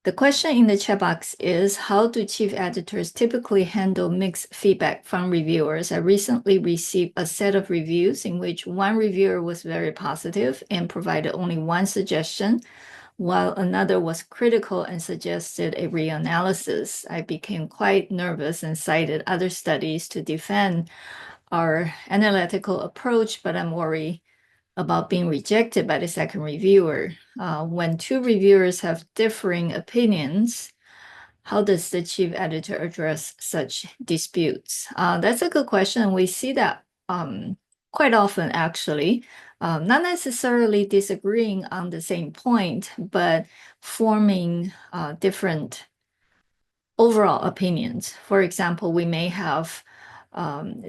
The question in the chat box is, how do chief editors typically handle mixed feedback from reviewers? I recently received a set of reviews in which one reviewer was very positive and provided only one suggestion, while another was critical and suggested a reanalysis. I became quite nervous and cited other studies to defend our analytical approach, but I'm worried about being rejected by the second reviewer. When two reviewers have differing opinions, how does the chief editor address such disputes? That's a good question. We see that quite often, actually. Not necessarily disagreeing on the same point, but forming different overall opinions. For example, we may have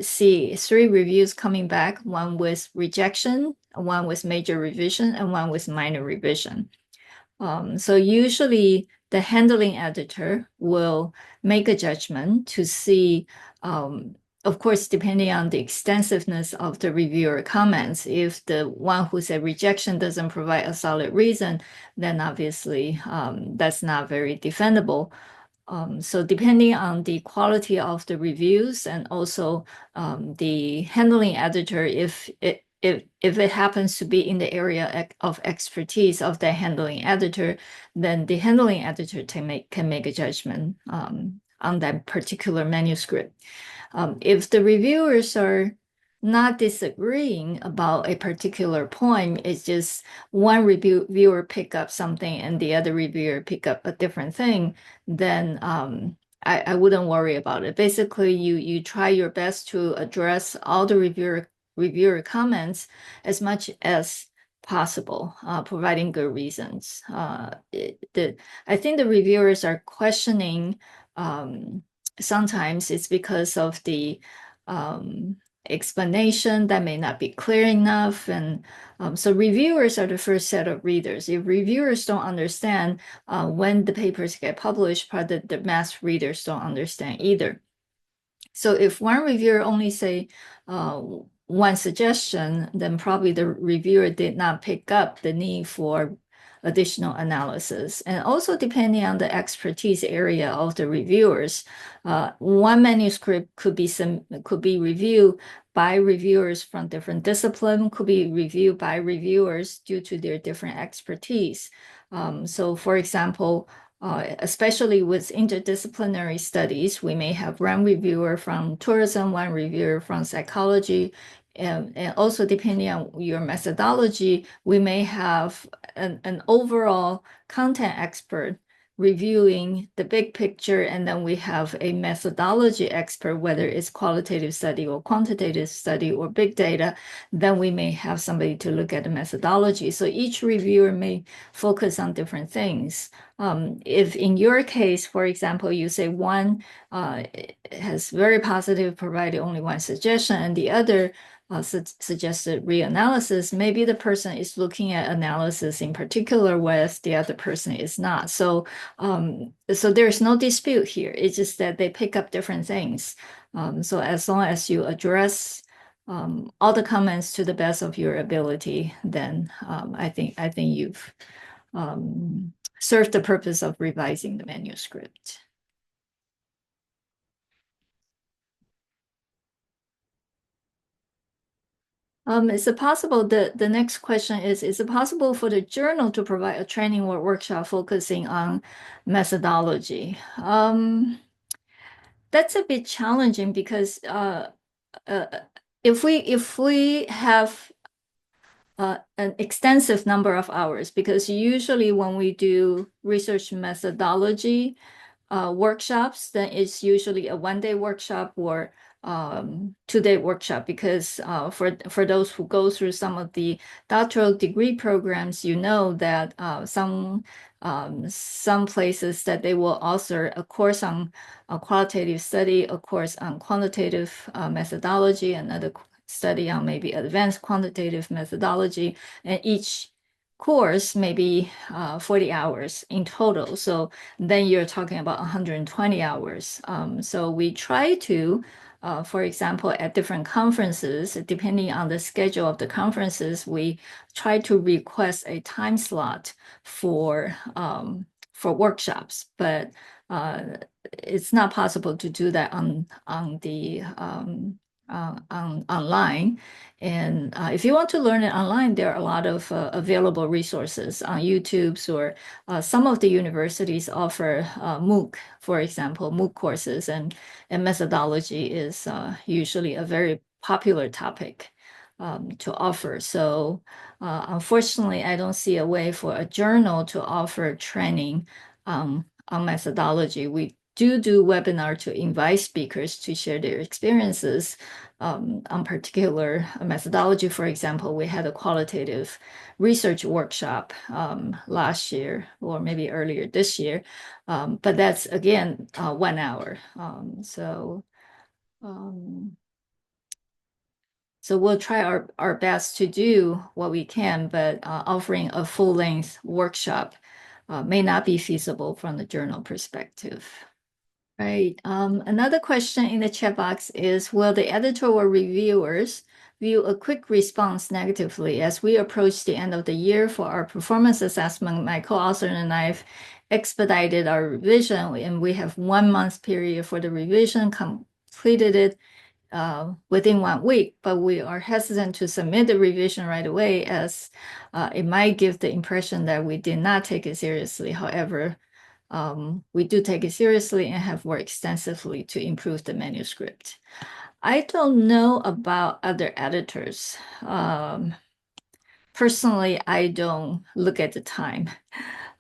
see three reviews coming back, one with rejection, one with major revision, and one with minor revision. So usually the handling editor will make a judgment to see, of course, depending on the extensiveness of the reviewer comments. If the one who said rejection doesn't provide a solid reason, then obviously that's not very defendable. So depending on the quality of the reviews and also the handling editor, if it happens to be in the area of expertise of the handling editor, then the handling editor can make a judgment on that particular manuscript. If the reviewers are not disagreeing about a particular point, it's just one reviewer pick up something and the other reviewer pick up a different thing, then I wouldn't worry about it. Basically, you try your best to address all the reviewer comments as much as possible, providing good reasons. I think the reviewers are questioning, sometimes it's because of the explanation that may not be clear enough. And so reviewers are the first set of readers. If reviewers don't understand when the papers get published, probably the mass readers don't understand either. So if one reviewer only say one suggestion, then probably the reviewer did not pick up the need for additional analysis. And also depending on the expertise area of the reviewers, one manuscript could be reviewed by reviewers from different disciplines, could be reviewed by reviewers due to their different expertise. So for example, especially with interdisciplinary studies, we may have one reviewer from tourism, one reviewer from psychology, and also depending on your methodology, we may have an overall content expert reviewing the big picture, and then we have a methodology expert, whether it's qualitative study or quantitative study or big data, then we may have somebody to look at the methodology. So each reviewer may focus on different things. If in your case, for example, you say one has very positive, provided only one suggestion, and the other suggested reanalysis, maybe the person is looking at analysis in particular, whereas the other person is not. So, so there's no dispute here. It's just that they pick up different things. So as long as you address all the comments to the best of your ability, then I think you've served the purpose of revising the manuscript. Is it possible, the next question is it possible for the journal to provide a training or workshop focusing on methodology? That's a bit challenging because if we have an extensive number of hours, because usually when we do research methodology workshops, then it's usually a one-day workshop or two-day workshop, because for those who go through some of the doctoral degree programs, you know that some places that they will author a course on a qualitative study, a course on quantitative methodology, another study on maybe advanced quantitative methodology, and each course maybe 40 hours in total. So then you're talking about 120 hours. So we try to, for example, at different conferences, depending on the schedule of the conferences, we try to request a time slot for for workshops, but it's not possible to do that on the online. And if you want to learn it online, there are a lot of available resources on YouTube's, or some of the universities offer MOOC, for example, MOOC courses, and methodology is usually a very popular topic to offer. So unfortunately, I don't see a way for a journal to offer training on methodology. We do webinar to invite speakers to share their experiences on particular methodology. For example, we had a qualitative research workshop last year, or maybe earlier this year, but that's again 1 hour. So we'll try our best to do what we can, but offering a full-length workshop may not be feasible from the journal perspective. Right. Another question in the chat box is, will the editor or reviewers view a quick response negatively? As we approach the end of the year for our performance assessment, my co-author and I have expedited our revision, and we have 1 month period for the revision, completed it within 1 week, but we are hesitant to submit the revision right away, as it might give the impression that we did not take it seriously. However, we do take it seriously and have worked extensively to improve the manuscript. I don't know about other editors. Personally, I don't look at the time.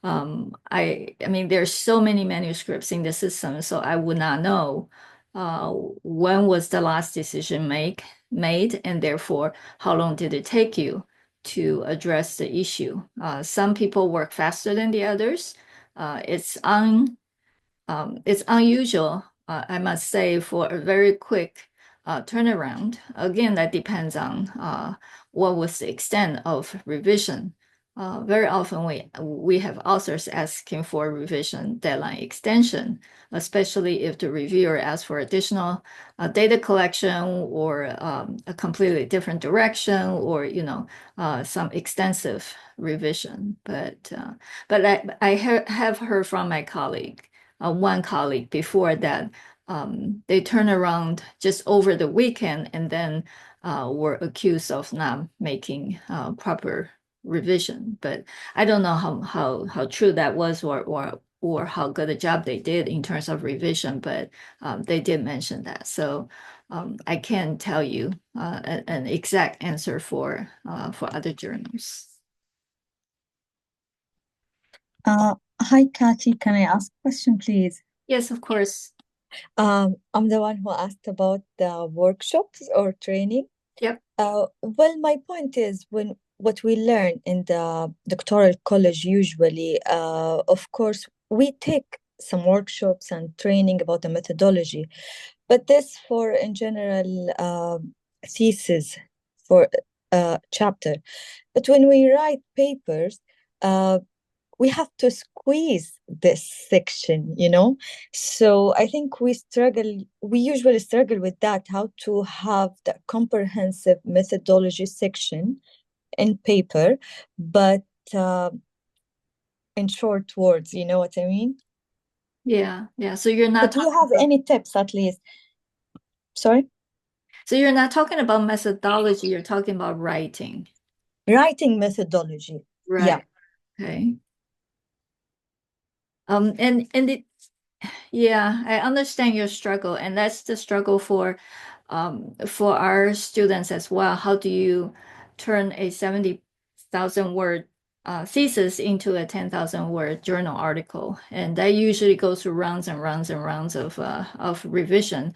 I mean, there's so many manuscripts in the system, so I would not know when was the last decision made, and therefore, how long did it take you to address the issue? Some people work faster than the others. It's unusual, I must say, for a very quick turnaround. Again, that depends on what was the extent of revision. Very often we have authors asking for revision deadline extension, especially if the reviewer asks for additional data collection, or a completely different direction, or some extensive revision. But I have heard from my colleague, one colleague before, that they turn around just over the weekend, and then were accused of not making proper revision. But I don't know how true that was, or how good a job they did in terms of revision, but they did mention that. So I can't tell you an exact answer for other journals. Hi, Kathy. Can I ask a question, please? Yes, of course. I'm the one who asked about the workshops or training. Yep. Well, my point is, what we learn in the doctoral college usually, of course, we take some workshops and training about the methodology, but this for in general thesis for chapter. But when we write papers, we have to squeeze this section, So I think we usually struggle with that, how to have the comprehensive methodology section in paper, but in short words, you know what I mean? Yeah. So you're not. But do you have any tips at least? Sorry? So you're not talking about methodology, you're talking about writing. Writing methodology. Right. Yeah. Okay. And yeah, I understand your struggle, and that's the struggle for our students as well. How do you turn a 70,000 word thesis into a 10,000 word journal article? And that usually goes through rounds and rounds and rounds of revision.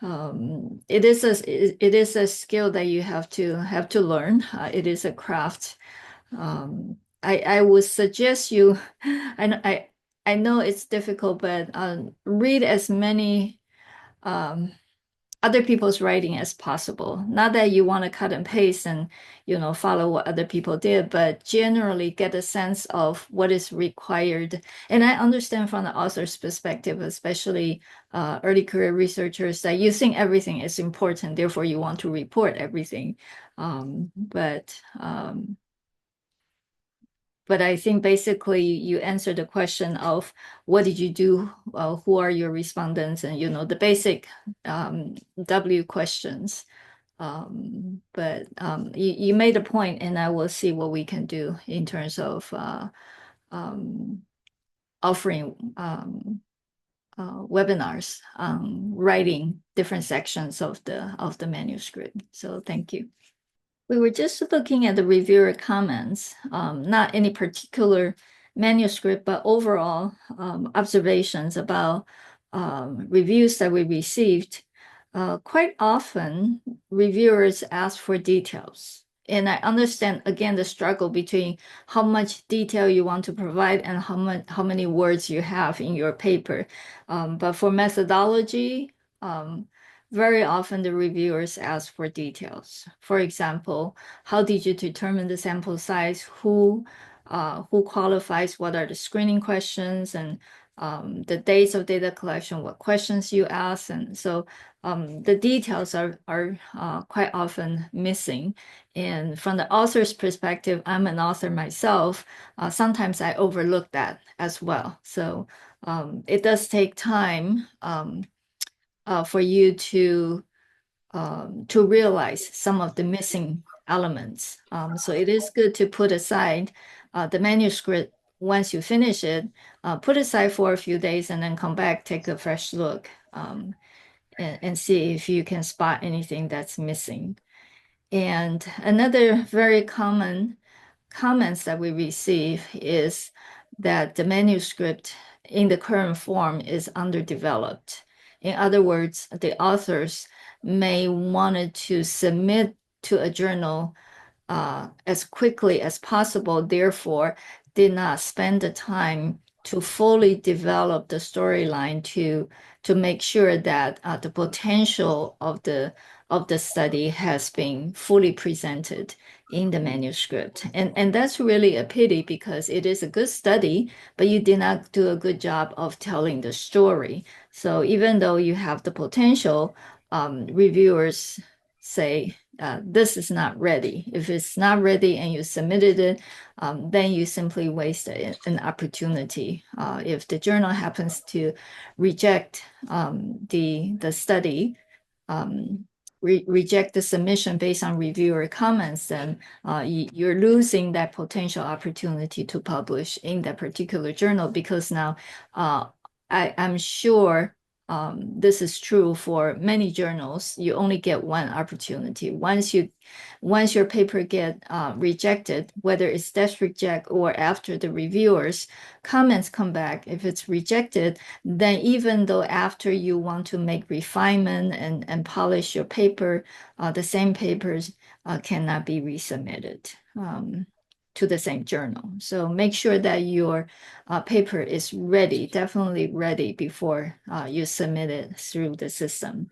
It is a skill that you have to learn. It is a craft. I would suggest you, I know it's difficult, but read as many other people's writing as possible. Not that you want to cut and paste and follow what other people did, but generally get a sense of what is required. And I understand from the author's perspective, especially early career researchers, that you think everything is important, therefore you want to report everything. But but I think basically you answered the question of what did you do, who are your respondents, and the basic W questions. But you made a point, and I will see what we can do in terms of um, offering webinars, writing different sections of the manuscript. So thank you. We were just looking at the reviewer comments, not any particular manuscript, but overall observations about reviews that we received. Quite often, reviewers ask for details. And I understand, again, the struggle between how much detail you want to provide and how many words you have in your paper. But for methodology, very often the reviewers ask for details. For example, how did you determine the sample size? Who qualifies? What are the screening questions? And the dates of data collection, what questions you ask. And so the details are quite often missing. And from the author's perspective, I'm an author myself. Sometimes I overlook that as well. So it does take time for you to realize some of the missing elements. So it is good to put aside the manuscript once you finish it, put aside for a few days and then come back, take a fresh look, and see if you can spot anything that's missing. And another very common comments that we receive is that the manuscript in the current form is underdeveloped. In other words, the authors may wanted to submit to a journal as quickly as possible, therefore did not spend the time to fully develop the storyline to make sure that the potential of the study has been fully presented in the manuscript. And that's really a pity because it is a good study, but you did not do a good job of telling the story. So even though you have the potential, reviewers say this is not ready. If it's not ready and you submitted it, then you simply wasted an opportunity. If the journal happens to reject the study, reject the submission based on reviewer comments, then you're losing that potential opportunity to publish in that particular journal because now I'm sure this is true for many journals. You only get one opportunity. Once your paper get rejected, whether it's desk reject or after the reviewers comments come back, if it's rejected, then even though after you want to make refinement and polish your paper, the same papers cannot be resubmitted to the same journal. So make sure that your paper is ready, definitely ready before you submit it through the system.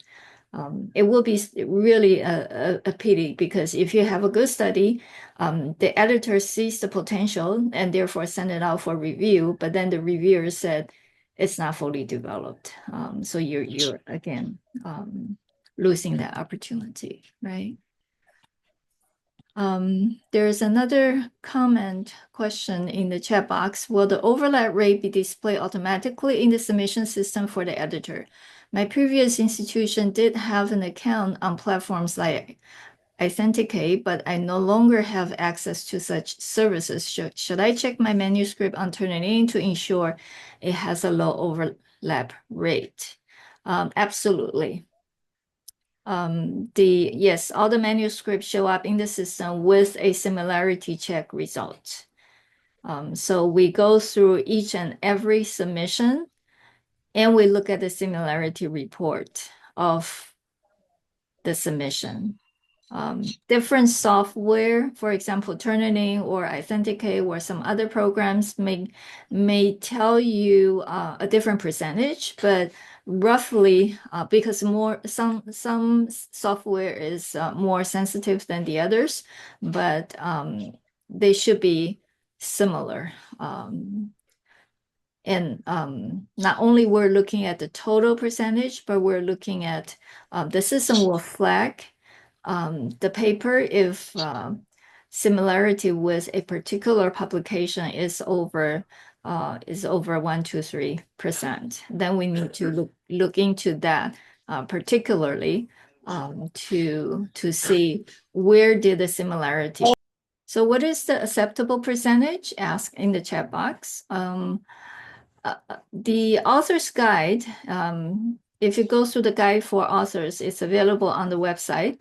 It will be really a pity because if you have a good study, the editor sees the potential and therefore send it out for review, but then the reviewer said it's not fully developed. So you're again losing that opportunity, right? There's another comment question in the chat box. Will the overlap rate be displayed automatically in the submission system for the editor? My previous institution did have an account on platforms like Authenticate, but I no longer have access to such services. Should I check my manuscript on Turnitin to ensure it has a low overlap rate? Absolutely. Yes, all the manuscripts show up in the system with a similarity check result. So we go through each and every submission and we look at the similarity report of the submission. Different software, for example, Turnitin or Authenticate or some other programs may tell you a different percentage, but roughly because some software is more sensitive than the others, but they should be similar. And not only we're looking at the total percentage, but we're looking at the system will flag the paper if similarity with a particular publication is over 1, 2, 3%, then we need to look into that particularly to see where did the similarity. So what is the acceptable percentage? Ask in the chat box. The author's guide, if you go through the guide for authors, it's available on the website.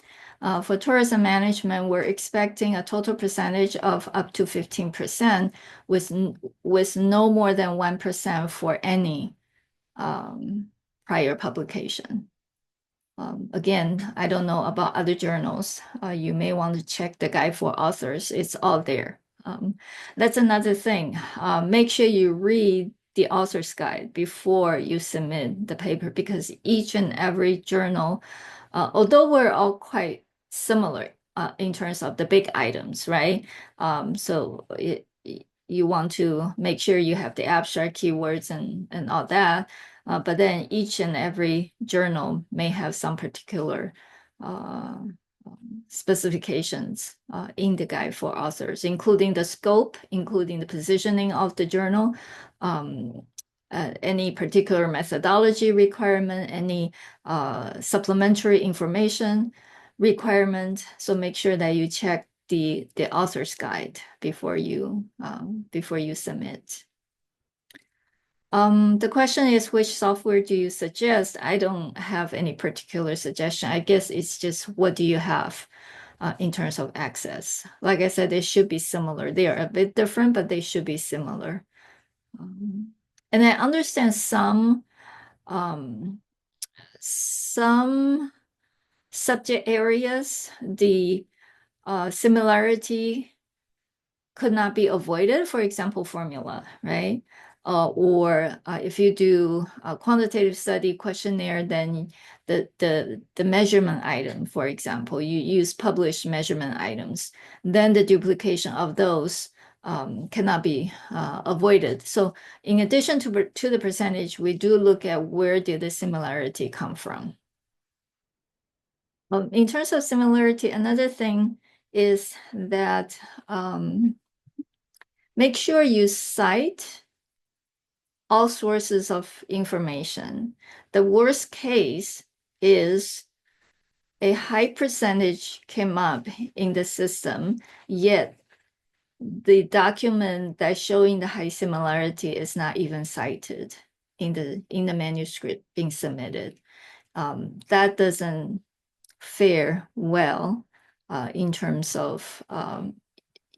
For tourism management, we're expecting a total percentage of up to 15% with no more than 1% for any prior publication. Again, I don't know about other journals. You may want to check the guide for authors. It's all there. That's another thing. Make sure you read the author's guide before you submit the paper, because each and every journal, although we're all quite similar in terms of the big items, right? So you want to make sure you have the abstract keywords and all that. But then each and every journal may have some particular specifications in the guide for authors, including the scope, including the positioning of the journal, any particular methodology requirement, any supplementary information requirement. So make sure that you check the author's guide before you submit. The question is, which software do you suggest? I don't have any particular suggestion. I guess it's just what do you have in terms of access. Like I said, they should be similar. They are a bit different, but they should be similar. And I understand some subject areas, the similarity could not be avoided. For example, formula, right? Or if you do a quantitative study questionnaire, then the measurement item, for example, you use published measurement items, then the duplication of those cannot be avoided. So in addition to the percentage, we do look at where did the similarity come from. In terms of similarity, another thing is that make sure you cite all sources of information. The worst case is a high percentage came up in the system, yet the document that's showing the high similarity is not even cited in the manuscript being submitted. That doesn't fare well in terms of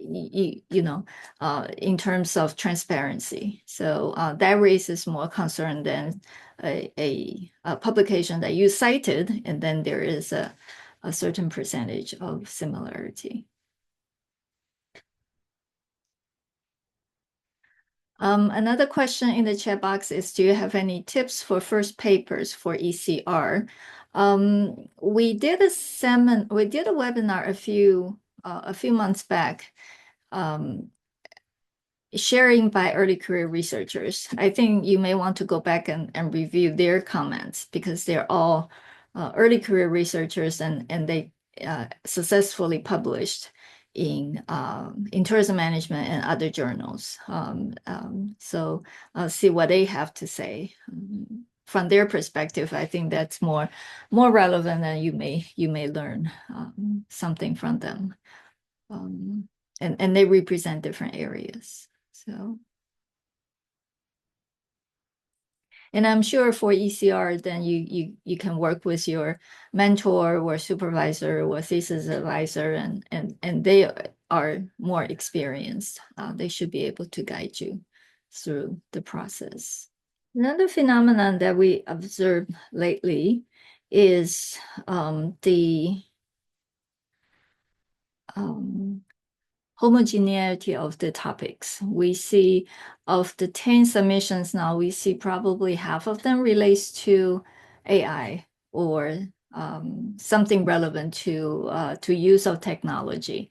in terms of transparency. So that raises more concern than a publication that you cited, and then there is a certain percentage of similarity. Another question in the chat box is, do you have any tips for first papers for ECR? We did a webinar a few months back, sharing by early career researchers. I think you may want to go back and review their comments, because they're all early career researchers, and they successfully published in tourism management and other journals. So see what they have to say. From their perspective, I think that's more relevant, and you may learn something from them. And they represent different areas. So, and I'm sure for ECR, then you can work with your mentor or supervisor or thesis advisor, and they are more experienced. They should be able to guide you through the process. Another phenomenon that we observed lately is the homogeneity of the topics. We see of the 10 submissions now, we see probably half of them relates to AI or something relevant to use of technology.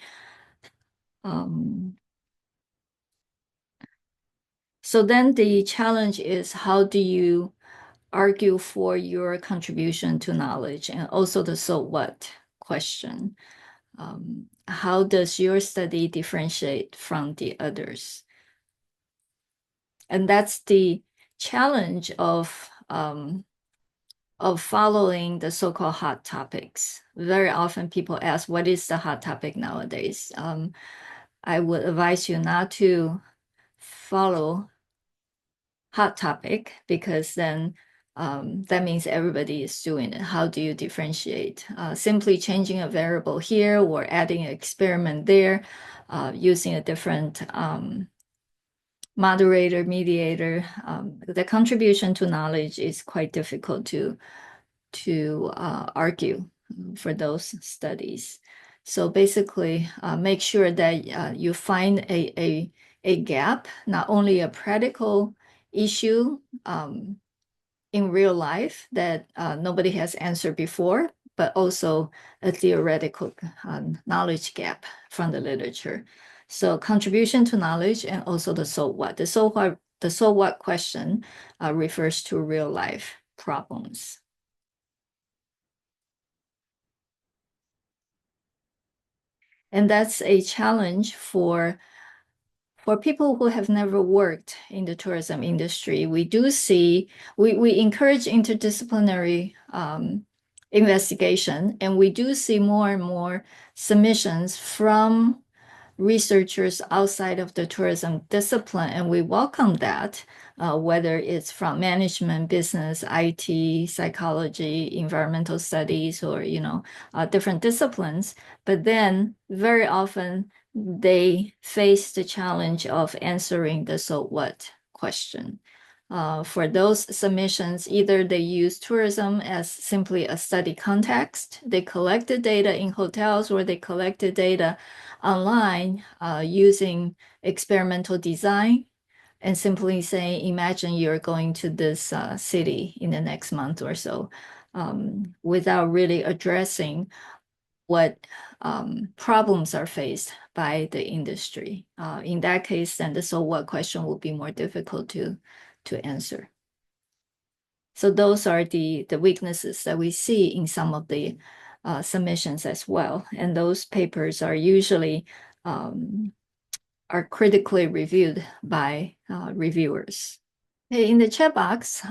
So then the challenge is, how do you argue for your contribution to knowledge, and also the so what question? how does your study differentiate from the others? And that's the challenge of following the so-called hot topics. Very often people ask, what is the hot topic nowadays? I would advise you not to follow hot topic because then that means everybody is doing it. How do you differentiate? Simply changing a variable here or adding an experiment there, using a different moderator, mediator. The contribution to knowledge is quite difficult to argue for those studies. So basically, make sure that you find a gap, not only a practical issue in real life that nobody has answered before, but also a theoretical knowledge gap from the literature. So contribution to knowledge and also the so what. The so what question refers to real life problems. And that's a challenge for people who have never worked in the tourism industry. We do see, we encourage interdisciplinary investigation, and we do see more and more submissions from researchers outside of the tourism discipline, and we welcome that, whether it's from management, business, IT, psychology, environmental studies, or different disciplines. But then very often they face the challenge of answering the so what question. For those submissions, either they use tourism as simply a study context, they collected data in hotels, or they collected data online using experimental design and simply saying, imagine you're going to this city in the next month or so, without really addressing what problems are faced by the industry. In that case, then the so what question will be more difficult to answer. So those are the weaknesses that we see in some of the submissions as well. And those papers are usually are critically reviewed by reviewers. In the chat box,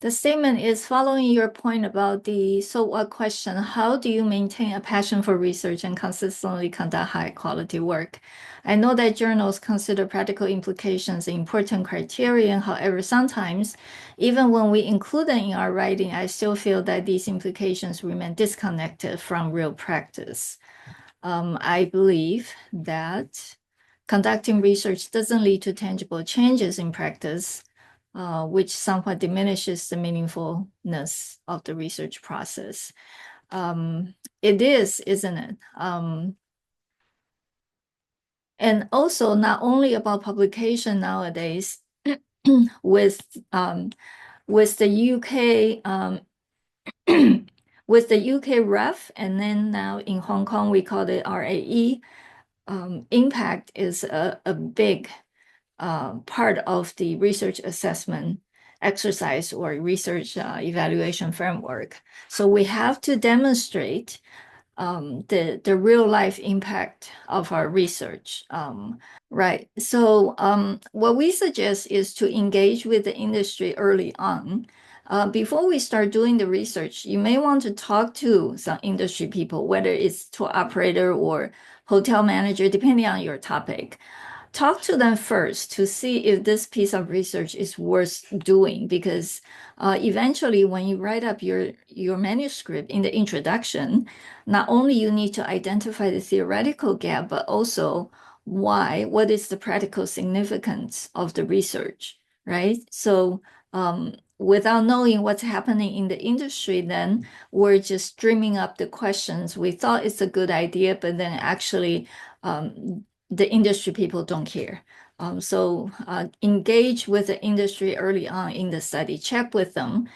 the statement is following your point about the so what question. How do you maintain a passion for research and consistently conduct high quality work? I know that journals consider practical implications an important criterion. However, sometimes, even when we include them in our writing, I still feel that these implications remain disconnected from real practice. I believe that conducting research doesn't lead to tangible changes in practice, which somewhat diminishes the meaningfulness of the research process. It is, isn't it? And also not only about publication nowadays, with the UK with the UK REF, and then now in Hong Kong we call it RAE. Impact is a big part of the research assessment exercise or research evaluation framework. So we have to demonstrate the real life impact of our research. Right. So what we suggest is to engage with the industry early on. Before we start doing the research, you may want to talk to some industry people, whether it's tour operator or hotel manager, depending on your topic. Talk to them first to see if this piece of research is worth doing, because eventually when you write up your manuscript in the introduction, not only you need to identify the theoretical gap, but also what is the practical significance of the research, right? So without knowing what's happening in the industry, then we're just dreaming up the questions. We thought it's a good idea, but then actually the industry people don't care. So engage with the industry early on in the study, check with them.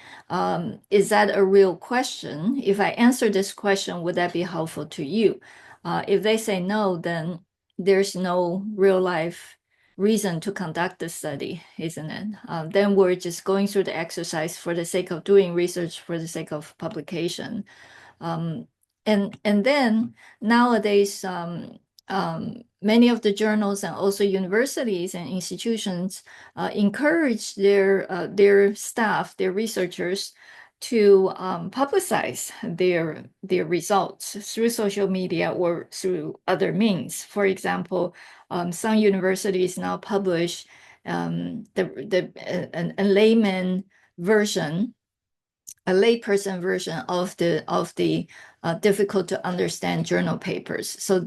Is that a real question? If I answer this question, would that be helpful to you? If they say no, then there's no real life reason to conduct the study, isn't it? Then we're just going through the exercise for the sake of doing research, for the sake of publication. And then nowadays, many of the journals and also universities and institutions encourage their staff, their researchers, to publicize their results through social media or through other means. For example, some universities now publish a layman version, a layperson version of the difficult to understand journal papers. So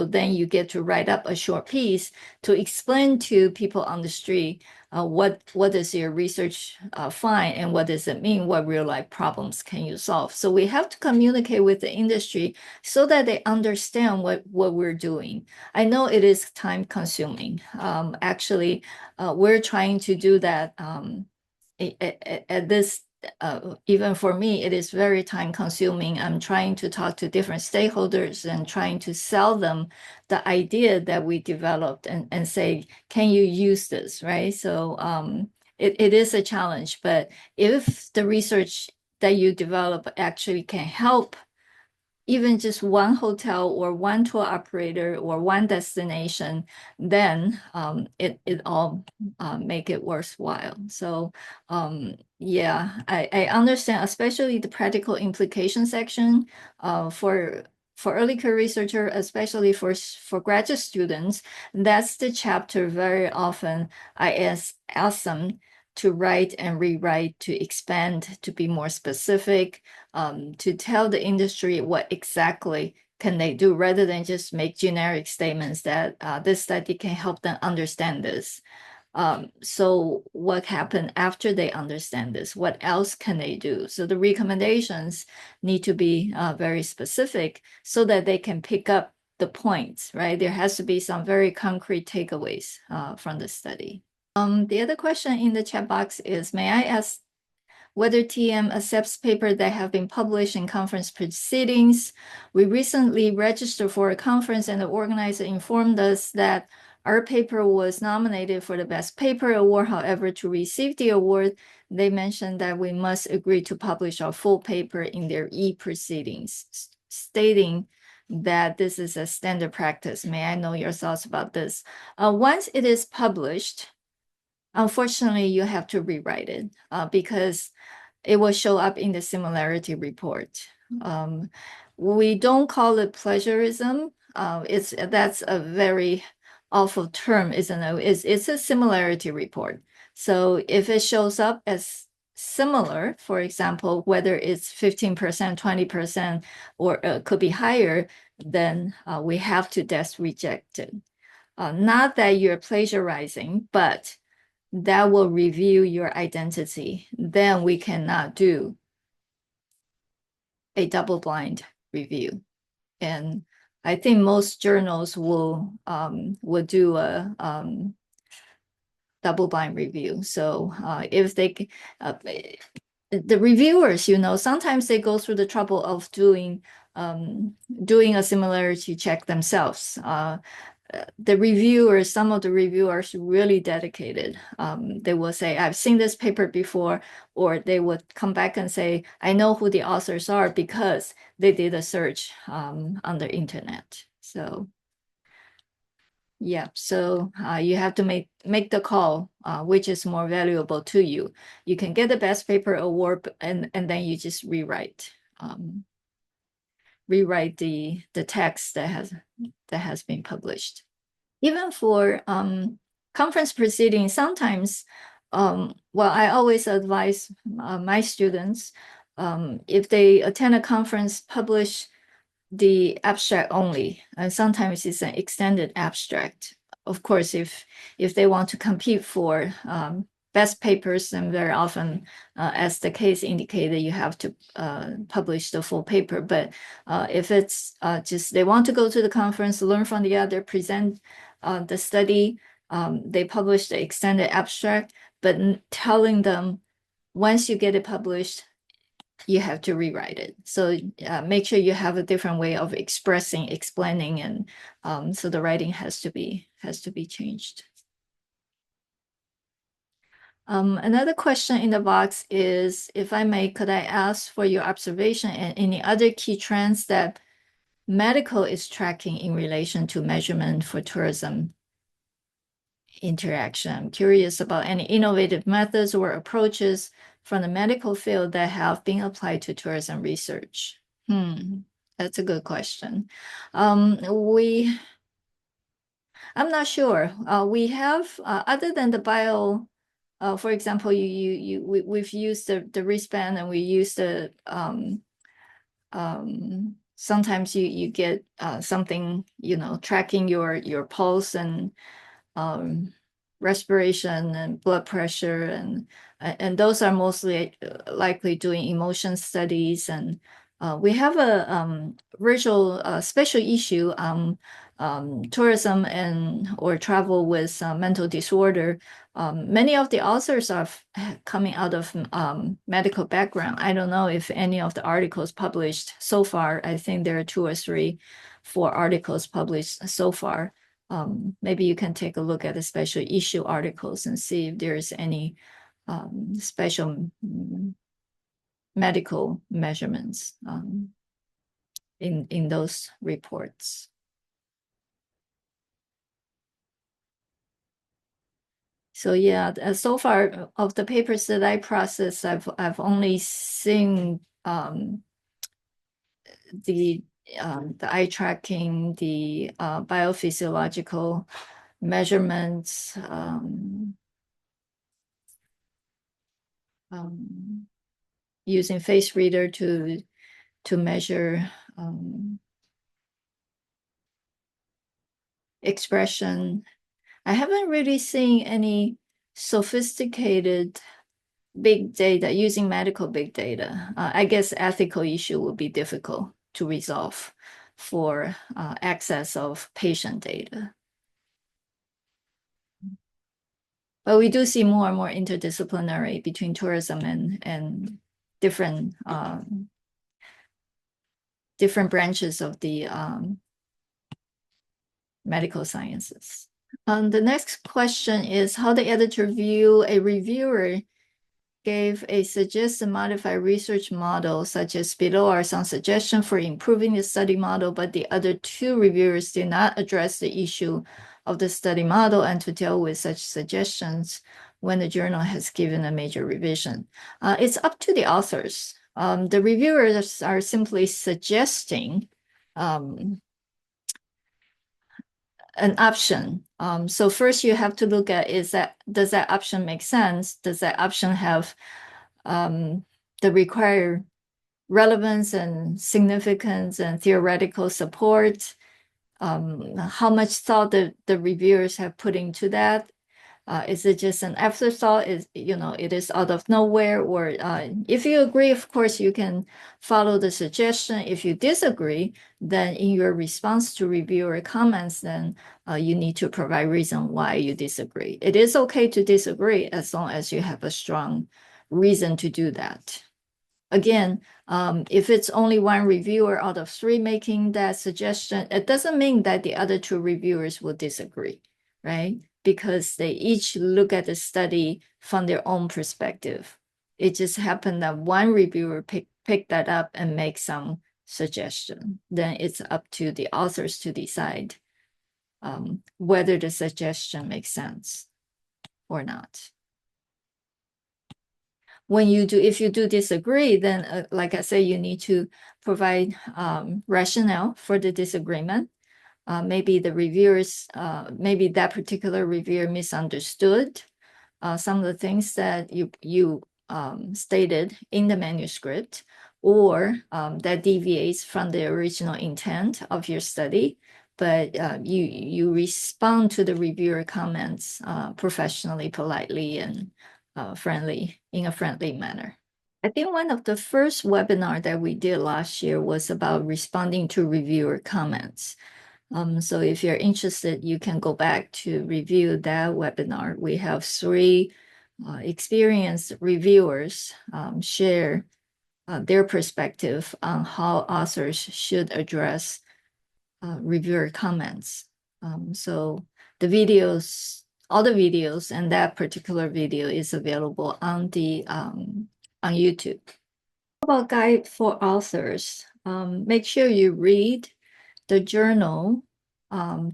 then you get to write up a short piece to explain to people on the street what does your research find and what does it mean? What real life problems can you solve? So we have to communicate with the industry so that they understand what we're doing. I know it is time consuming. Actually, we're trying to do that at this even for me, it is very time consuming. I'm trying to talk to different stakeholders and trying to sell them the idea that we developed and say, can you use this, right? So it is a challenge, but if the research that you develop actually can help even just one hotel or one tour operator or one destination, then it all make it worthwhile. So yeah, I understand, especially the practical implication section for early career researcher, especially for graduate students. That's the chapter very often I ask them to write and rewrite, to expand, to be more specific, to tell the industry what exactly can they do rather than just make generic statements that this study can help them understand this. So what happened after they understand this? What else can they do? So the recommendations need to be very specific so that they can pick up the points, right? There has to be some very concrete takeaways from the study. The other question in the chat box is, may I ask whether TM accepts papers that have been published in conference proceedings? We recently registered for a conference and the organizer informed us that our paper was nominated for the Best Paper Award. However, to receive the award, they mentioned that we must agree to publish our full paper in their e-proceedings, stating that this is a standard practice. May I know your thoughts about this? Once it is published, unfortunately, you have to rewrite it because it will show up in the similarity report. We don't call it plagiarism. That's a very awful term, isn't it? It's a similarity report. So if it shows up as similar, for example, whether it's 15%, 20%, or could be higher, then we have to just reject it. Not that you're plagiarizing, but that will reveal your identity. Then we cannot do a double-blind review. And I think most journals will do a double-blind review. So if they the reviewers, sometimes they go through the trouble of doing a similarity check themselves. Some of the reviewers really dedicated. They will say, I've seen this paper before, or they would come back and say, I know who the authors are because they did a search on the internet. So yeah, so you have to make the call, which is more valuable to you. You can get the Best Paper Award, and then you just rewrite the text that has been published. Even for conference proceedings, sometimes, I always advise my students, if they attend a conference, publish the abstract only, and sometimes it's an extended abstract. Of course, if they want to compete for best papers, then very often, as the case indicated, you have to publish the full paper. But if it's just they want to go to the conference, learn from the other, present the study, they publish the extended abstract, but telling them once you get it published, you have to rewrite it. So make sure you have a different way of explaining, and so the writing has to be changed. Another question in the box is, if I may, could I ask for your observation and any other key trends that medical is tracking in relation to measurement for tourism interaction. I'm curious about any innovative methods or approaches from the medical field that have been applied to tourism research. That's a good question. I'm not sure. We have other than the bio. For example, we've used the wristband, and we use the sometimes you get something, tracking your pulse and respiration and blood pressure, and those are mostly likely doing emotion studies. And we have a virtual special issue tourism and or travel with mental disorder. Many of the authors are coming out of medical background. I don't know if any of the articles published so far. I think there are 2 or 3, 4 articles published so far. Maybe you can take a look at the special issue articles and see if there's any special medical measurements in those reports. So yeah, so far of the papers that I processed, I've only seen the eye tracking, the biophysiological measurements, using face reader to measure expression. I haven't really seen any sophisticated big data using medical big data. I guess ethical issue would be difficult to resolve for access of patient data. But we do see more and more interdisciplinary between tourism and different branches of the medical sciences. The next question is how the editor view a reviewer gave a suggested modified research model, such as below are some suggestions for improving the study model, but the other 2 reviewers did not address the issue of the study model and to deal with such suggestions when the journal has given a major revision. It's up to the authors. The reviewers are simply suggesting an option. So first you have to look at does that option make sense? Does that option have the required relevance and significance and theoretical support? How much thought the reviewers have put into that? Is it just an afterthought? It is out of nowhere? Or if you agree, of course, you can follow the suggestion. If you disagree, then in your response to reviewer comments, then you need to provide reason why you disagree. It is okay to disagree as long as you have a strong reason to do that. Again, if it's only 1 reviewer out of 3 making that suggestion, it doesn't mean that the other 2 reviewers will disagree, right? Because they each look at the study from their own perspective. It just happened that 1 reviewer picked that up and make some suggestion. Then it's up to the authors to decide whether the suggestion makes sense or not. If you do disagree, then like I say, you need to provide rationale for the disagreement. Maybe the reviewers, maybe that particular reviewer misunderstood some of the things that you stated in the manuscript, or that deviates from the original intent of your study. But you respond to the reviewer comments professionally, politely, and in a friendly manner. I think one of the first webinar that we did last year was about responding to reviewer comments. So if you're interested, you can go back to review that webinar. We have 3 experienced reviewers share their perspective on how authors should address reviewer comments. So all the videos and that particular video is available on YouTube. How about guide for authors? Make sure you read the journal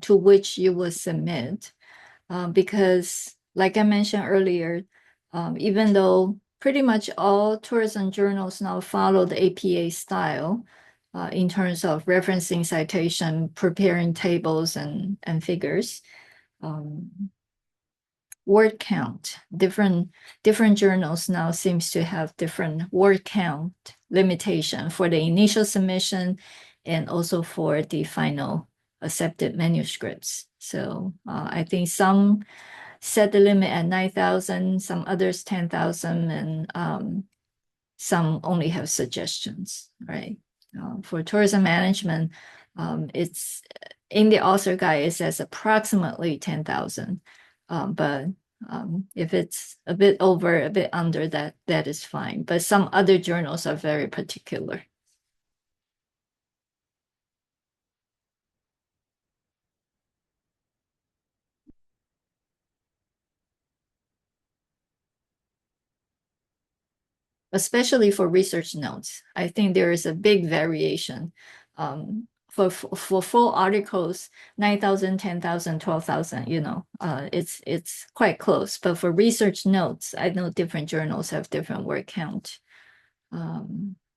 to which you will submit, because like I mentioned earlier, even though pretty much all tourism journals now follow the APA style in terms of referencing citation, preparing tables and figures, word count, different journals now seems to have different word count limitation for the initial submission and also for the final accepted manuscripts. So I think some set the limit at 9,000, some others 10,000, and some only have suggestions, right? For tourism management, it's in the author guide, it says approximately 10,000. But if it's a bit over, a bit under that, that is fine. But some other journals are very particular. Especially for research notes. I think there is a big variation. For full articles, 9,000, 10,000, 12,000, it's quite close. But for research notes, I know different journals have different word count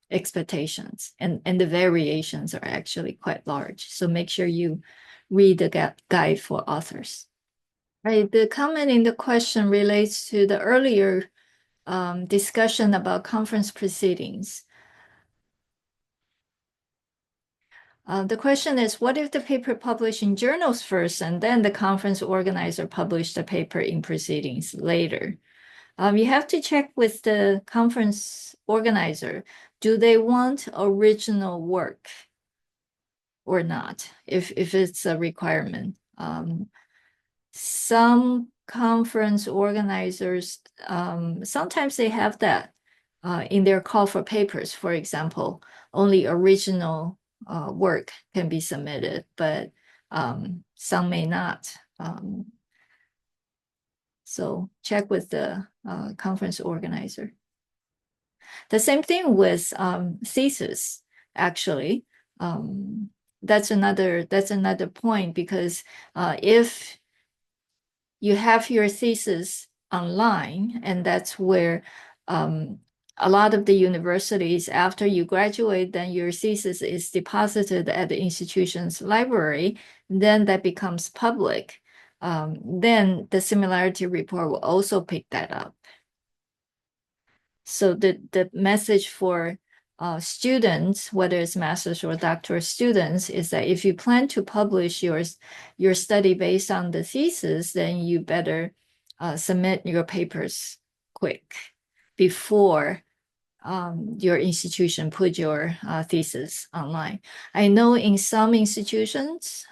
expectations, and the variations are actually quite large. So make sure you read the guide for authors. Right, the comment in the question relates to the earlier discussion about conference proceedings. The question is, what if the paper published in journals first and then the conference organizer published the paper in proceedings later? You have to check with the conference organizer. Do they want original work or not, if it's a requirement? Some conference organizers, sometimes they have that in their call for papers. For example, only original work can be submitted, but some may not. So check with the conference organizer. The same thing with thesis, actually. That's another point, because if you have your thesis online, and that's where a lot of the universities, after you graduate, then your thesis is deposited at the institution's library, then that becomes public. Then the similarity report will also pick that up. So the message for students, whether it's master's or doctoral students, is that if you plan to publish your study based on the thesis, then you better submit your papers quick before your institution put your thesis online. I know in some institutions,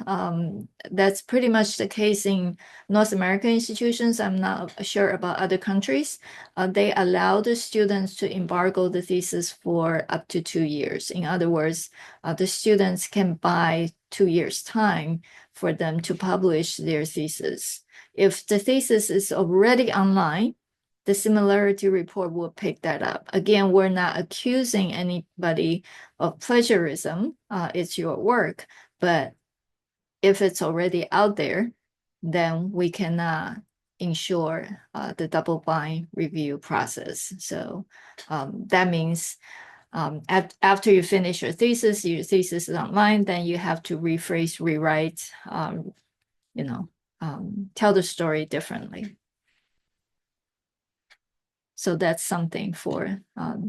that's pretty much the case in North American institutions. I'm not sure about other countries. They allow the students to embargo the thesis for up to 2 years. In other words, the students can buy 2 years' time for them to publish their thesis. If the thesis is already online, the similarity report will pick that up. Again, we're not accusing anybody of plagiarism. It's your work. But if it's already out there, then we cannot ensure the double-blind review process. So that means after you finish your thesis is online, then you have to rephrase, rewrite, tell the story differently. So that's something for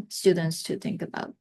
students to think about.